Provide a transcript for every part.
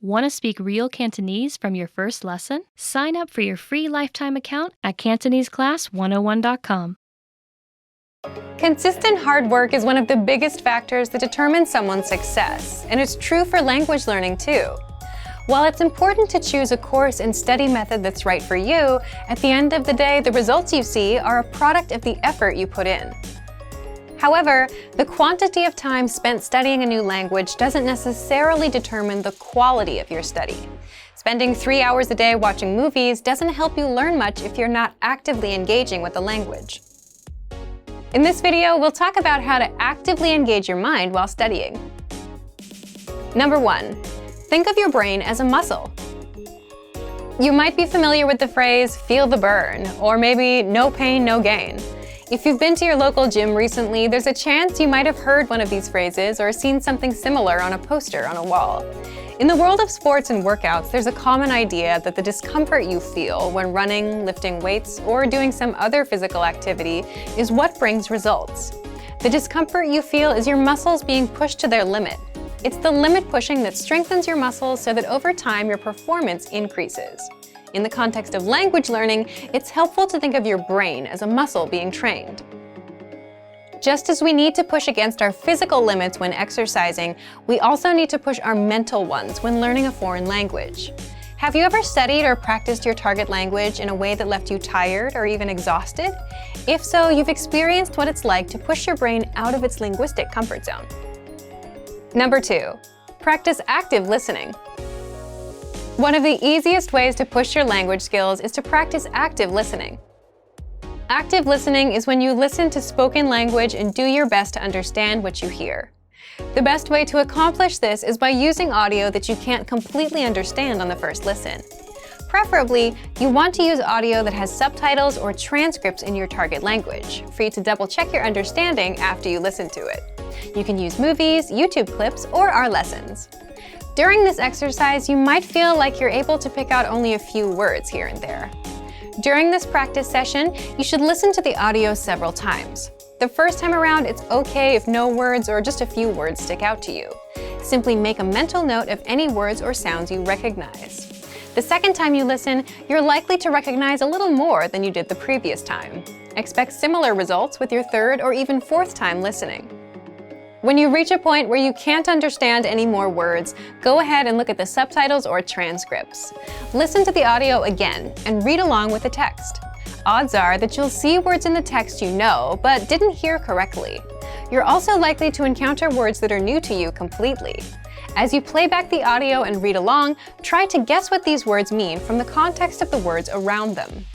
Want to speak real Cantonese from your first lesson? Sign up for your free lifetime account at CantoneseClass101.com. Consistent hard work is one of the biggest factors that determine someone's success, and it's true for language learning too. While it's important to choose a course and study method that's right for you, at the end of the day, the results you see are a product of the effort you put in. However, the quantity of time spent studying a new language doesn't necessarily determine the quality of your study. Spending 3 hours a day watching movies doesn't help you learn much if you're not actively engaging with the language. In this video, we'll talk about how to actively engage your mind while studying. Number 1. Think of your brain as a muscle. You might be familiar with the phrase, "feel the burn," or maybe "no pain, no gain." If you've been to your local gym recently, there's a chance you might have heard one of these phrases or seen something similar on a poster on a wall. In the world of sports and workouts, there's a common idea that the discomfort you feel when running, lifting weights, or doing some other physical activity is what brings results. The discomfort you feel is your muscles being pushed to their limit. It's the limit pushing that strengthens your muscles so that over time your performance increases. In the context of language learning, it's helpful to think of your brain as a muscle being trained. Just as we need to push against our physical limits when exercising, we also need to push our mental ones when learning a foreign language. Have you ever studied or practiced your target language in a way that left you tired or even exhausted? If so, you've experienced what it's like to push your brain out of its linguistic comfort zone. Number 2, practice active listening. One of the easiest ways to push your language skills is to practice active listening. Active listening is when you listen to spoken language and do your best to understand what you hear. The best way to accomplish this is by using audio that you can't completely understand on the first listen. Preferably, you want to use audio that has subtitles or transcripts in your target language for you to double-check your understanding after you listen to it. You can use movies, YouTube clips, or our lessons. During this exercise, you might feel like you're able to pick out only a few words here and there. During this practice session, you should listen to the audio several times. The first time around, it's okay if no words or just a few words stick out to you. Simply make a mental note of any words or sounds you recognize. The second time you listen, you're likely to recognize a little more than you did the previous time. Expect similar results with your third or even fourth time listening. When you reach a point where you can't understand any more words, go ahead and look at the subtitles or transcripts. Listen to the audio again and read along with the text. Odds are that you'll see words in the text you know, but didn't hear correctly. You're also likely to encounter words that are new to you completely. As you play back the audio and read along, try to guess what these words mean from the context of the words around them.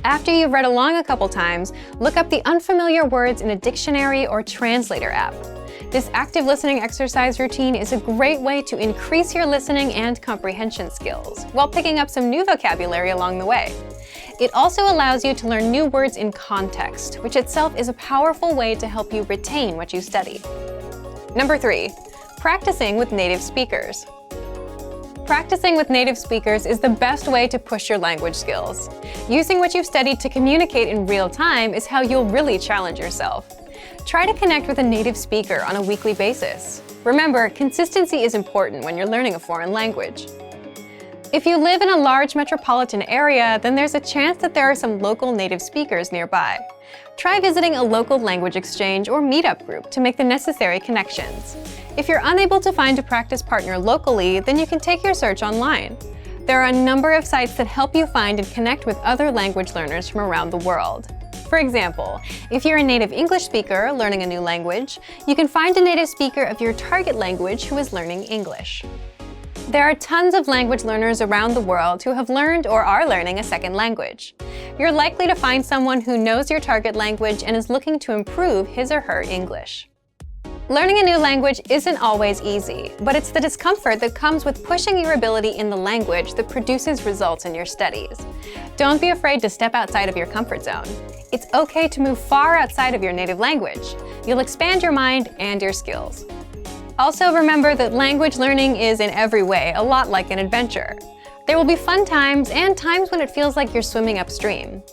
After you've read along a couple times, look up the unfamiliar words in a dictionary or translator app. This active listening exercise routine is a great way to increase your listening and comprehension skills, while picking up some new vocabulary along the way. It also allows you to learn new words in context, which itself is a powerful way to help you retain what you study. Number 3, practicing with native speakers. Practicing with native speakers is the best way to push your language skills. Using what you've studied to communicate in real time is how you'll really challenge yourself. Try to connect with a native speaker on a weekly basis. Remember, consistency is important when you're learning a foreign language. If you live in a large metropolitan area, then there's a chance that there are some local native speakers nearby. Try visiting a local language exchange or meetup group to make the necessary connections. If you're unable to find a practice partner locally, then you can take your search online. There are a number of sites that help you find and connect with other language learners from around the world. For example, if you're a native English speaker learning a new language, you can find a native speaker of your target language who is learning English. There are tons of language learners around the world who have learned or are learning a second language. You're likely to find someone who knows your target language and is looking to improve his or her English. Learning a new language isn't always easy, but it's the discomfort that comes with pushing your ability in the language that produces results in your studies. Don't be afraid to step outside of your comfort zone. It's okay to move far outside of your native language. You'll expand your mind and your skills. Also remember that language learning is in every way a lot like an adventure. There will be fun times and times when it feels like you're swimming upstream.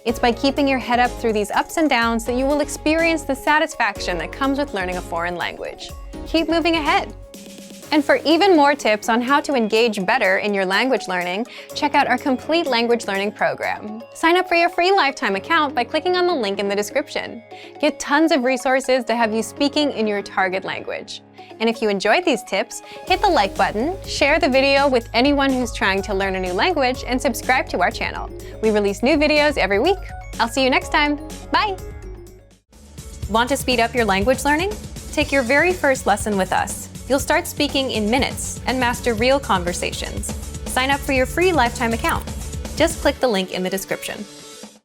It's by keeping your head up through these ups and downs that you will experience the satisfaction that comes with learning a foreign language. Keep moving ahead. And for even more tips on how to engage better in your language learning, check out our complete language learning program. Sign up for your free lifetime account by clicking on the link in the description. Get tons of resources to have you speaking in your target language. And if you enjoyed these tips, hit the like button, share the video with anyone who's trying to learn a new language, and subscribe to our channel. We release new videos every week. I'll see you next time. Bye! Want to speed up your language learning? Take your very first lesson with us. You'll start speaking in minutes and master real conversations. Sign up for your free lifetime account. Just click the link in the description.